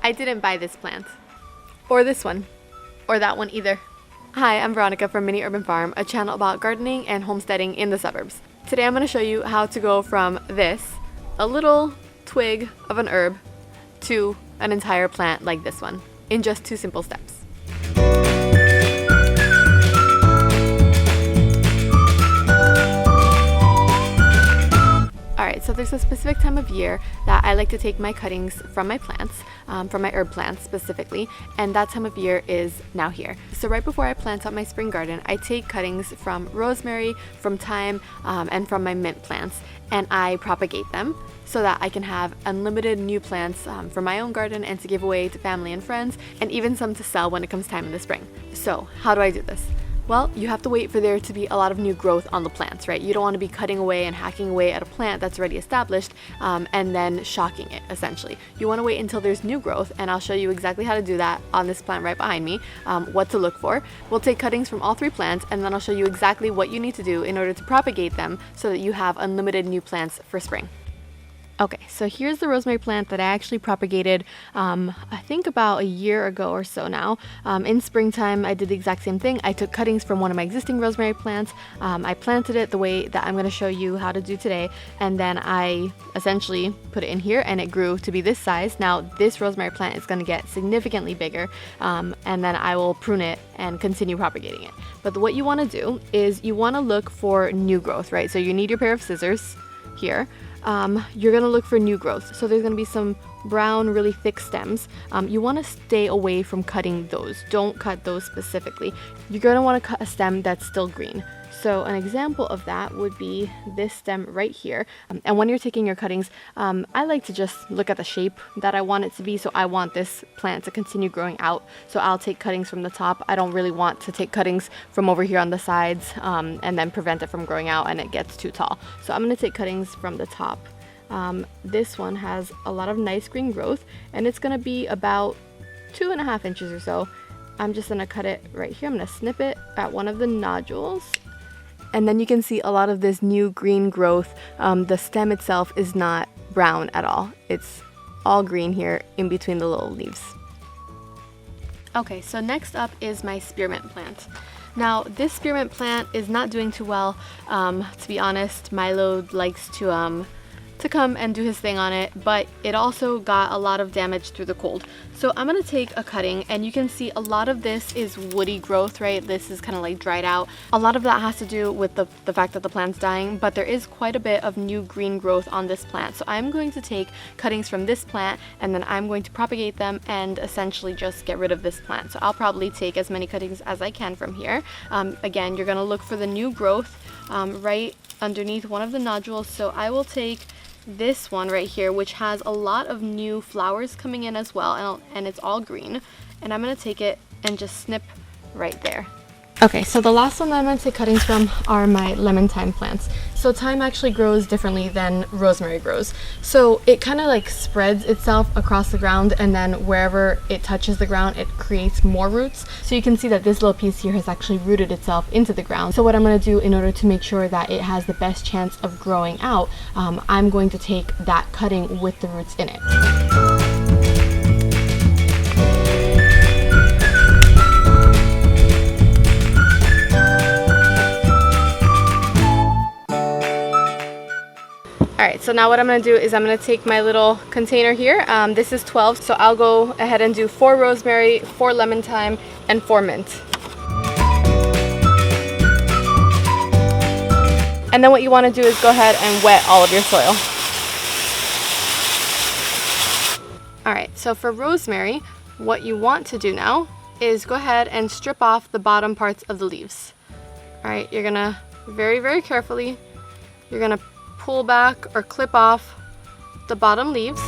I didn't buy this plant. Or this one. Or that one either. Hi, I'm Veronica from Mini Urban Farm, a channel about gardening and homesteading in the suburbs. Today I'm going to show you how to go from this, a little twig of an herb, to an entire plant like this one, in just 2 simple steps. Alright, so there's a specific time of year that I like to take my cuttings from my plants, from my herb plants specifically, and that time of year is now here. So right before I plant out my spring garden, I take cuttings from rosemary, from thyme, and from my mint plants, and I propagate them so that I can have unlimited new plants for my own garden and to give away to family and friends, and even some to sell when it comes time in the spring. So how do I do this? Well, you have to wait for there to be a lot of new growth on the plants, right? You don't want to be cutting away and hacking away at a plant that's already established and then shocking it, essentially. You want to wait until there's new growth, and I'll show you exactly how to do that on this plant right behind me, what to look for. We'll take cuttings from all 3 plants, and then I'll show you exactly what you need to do in order to propagate them so that you have unlimited new plants for spring. Okay, so here's the rosemary plant that I actually propagated, I think about a year ago or so now. In springtime, I did the exact same thing. I took cuttings from one of my existing rosemary plants. I planted it the way that I'm going to show you how to do today, and then I essentially put it in here, and it grew to be this size. Now, this rosemary plant is going to get significantly bigger, and then I will prune it and continue propagating it. But what you want to do is you want to look for new growth, right? So you need your pair of scissors here. You're going to look for new growth. So there's going to be some brown, really thick stems. You want to stay away from cutting those. Don't cut those specifically. You're going to want to cut a stem that's still green. So an example of that would be this stem right here. And when you're taking your cuttings, I like to just look at the shape that I want it to be. So I want this plant to continue growing out. So I'll take cuttings from the top. I don't really want to take cuttings from over here on the sides and then prevent it from growing out and it gets too tall. So I'm going to take cuttings from the top. This one has a lot of nice green growth, and it's going to be about 2.5 inches or so. I'm just going to cut it right here. I'm going to snip it at one of the nodules. And then you can see a lot of this new green growth. The stem itself is not brown at all. It's all green here in between the little leaves. Okay, so next up is my spearmint plant. Now, this spearmint plant is not doing too well. To be honest, Milo likes to come and do his thing on it, but it also got a lot of damage through the cold. So I'm going to take a cutting, and you can see a lot of this is woody growth, right? This is kind of like dried out. A lot of that has to do with the fact that the plant's dying, but there is quite a bit of new green growth on this plant. So I'm going to take cuttings from this plant, and then I'm going to propagate them and essentially just get rid of this plant. So I'll probably take as many cuttings as I can from here. Again, you're going to look for the new growth right underneath one of the nodules. So I will take this one right here, which has a lot of new flowers coming in as well, and it's all green, and I'm going to take it and just snip right there. Okay, so the last one that I'm going to take cuttings from are my lemon thyme plants. So thyme actually grows differently than rosemary grows. So it kind of like spreads itself across the ground, and then wherever it touches the ground, it creates more roots. So you can see that this little piece here has actually rooted itself into the ground. So what I'm going to do in order to make sure that it has the best chance of growing out, I'm going to take that cutting with the roots in it. Alright, so now what I'm going to do is I'm going to take my little container here. This is 12, so I'll go ahead and do 4 rosemary, 4 lemon thyme, and 4 mint. And then what you want to do is go ahead and wet all of your soil. Alright, so for rosemary, what you want to do now is go ahead and strip off the bottom parts of the leaves. Alright, you're going to very, very carefully, you're going to pull back or clip off the bottom leaves,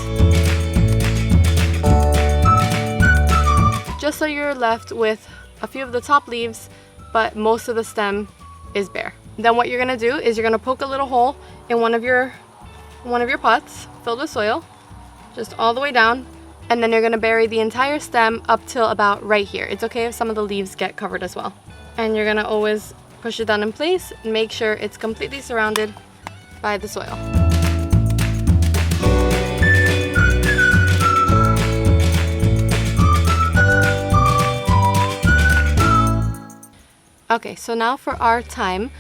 just so you're left with a few of the top leaves, but most of the stem is bare. Then what you're going to do is you're going to poke a little hole in one of your pots filled with soil, just all the way down, and then you're going to bury the entire stem up till about right here. It's okay if some of the leaves get covered as well. And you're going to always push it down in place and make sure it's completely surrounded by the soil. Okay, so now for our thyme.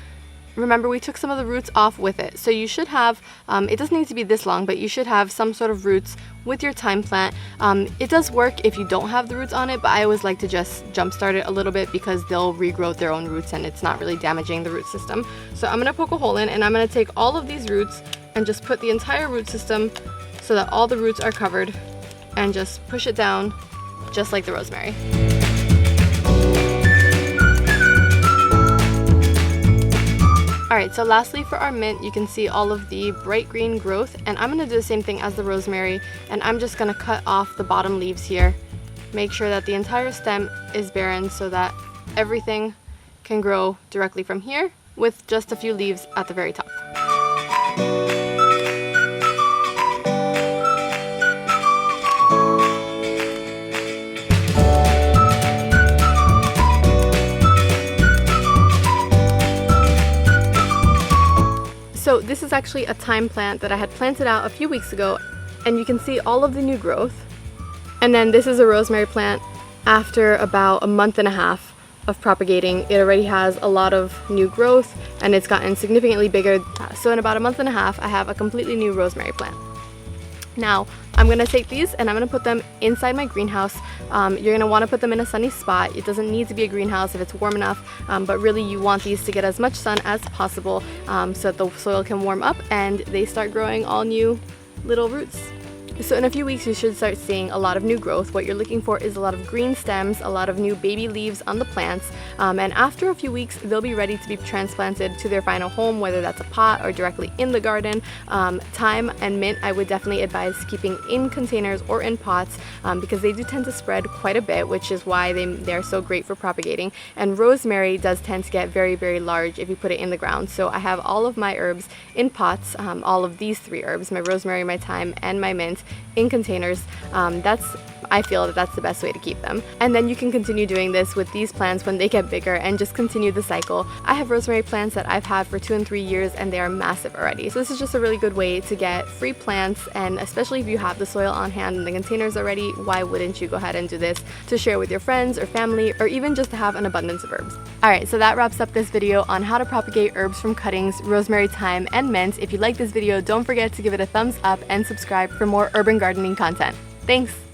Remember, we took some of the roots off with it. So you should have, it doesn't need to be this long, but you should have some sort of roots with your thyme plant. It does work if you don't have the roots on it, but I always like to just jumpstart it a little bit because they'll regrow their own roots and it's not really damaging the root system. So I'm gonna poke a hole in and I'm gonna take all of these roots and just put the entire root system so that all the roots are covered and just push it down just like the rosemary. Alright, so lastly for our mint, you can see all of the bright green growth, and I'm going to do the same thing as the rosemary, and I'm just going to cut off the bottom leaves here. Make sure that the entire stem is barren so that everything can grow directly from here with just a few leaves at the very top. So this is actually a thyme plant that I had planted out a few weeks ago, and you can see all of the new growth. And then this is a rosemary plant. After about a month and a half of propagating, it already has a lot of new growth and it's gotten significantly bigger. So in about a month and a half, I have a completely new rosemary plant. Now, I'm going to take these and I'm going to put them inside my greenhouse. You're going to want to put them in a sunny spot. It doesn't need to be a greenhouse if it's warm enough, but really you want these to get as much sun as possible so that the soil can warm up and they start growing all new little roots. So in a few weeks you should start seeing a lot of new growth. What you're looking for is a lot of green stems, a lot of new baby leaves on the plants, and after a few weeks they'll be ready to be transplanted to their final home, whether that's a pot or directly in the garden. Thyme and mint I would definitely advise keeping in containers or in pots because they do tend to spread quite a bit, which is why they're so great for propagating. And rosemary does tend to get very, very large if you put it in the ground. So I have all of my herbs in pots, all of these 3 herbs, my rosemary, my thyme, and my mint, in containers. I feel that that's the best way to keep them. And then you can continue doing this with these plants when they get bigger and just continue the cycle. I have rosemary plants that I've had for 2 and 3 years and they are massive already. So this is just a really good way to get free plants, and especially if you have the soil on hand and the containers already, why wouldn't you go ahead and do this to share with your friends or family, or even just to have an abundance of herbs. Alright, so that wraps up this video on how to propagate herbs from cuttings, rosemary, thyme, and mint. If you like this video, don't forget to give it a thumbs up and subscribe for more urban gardening content. Thanks!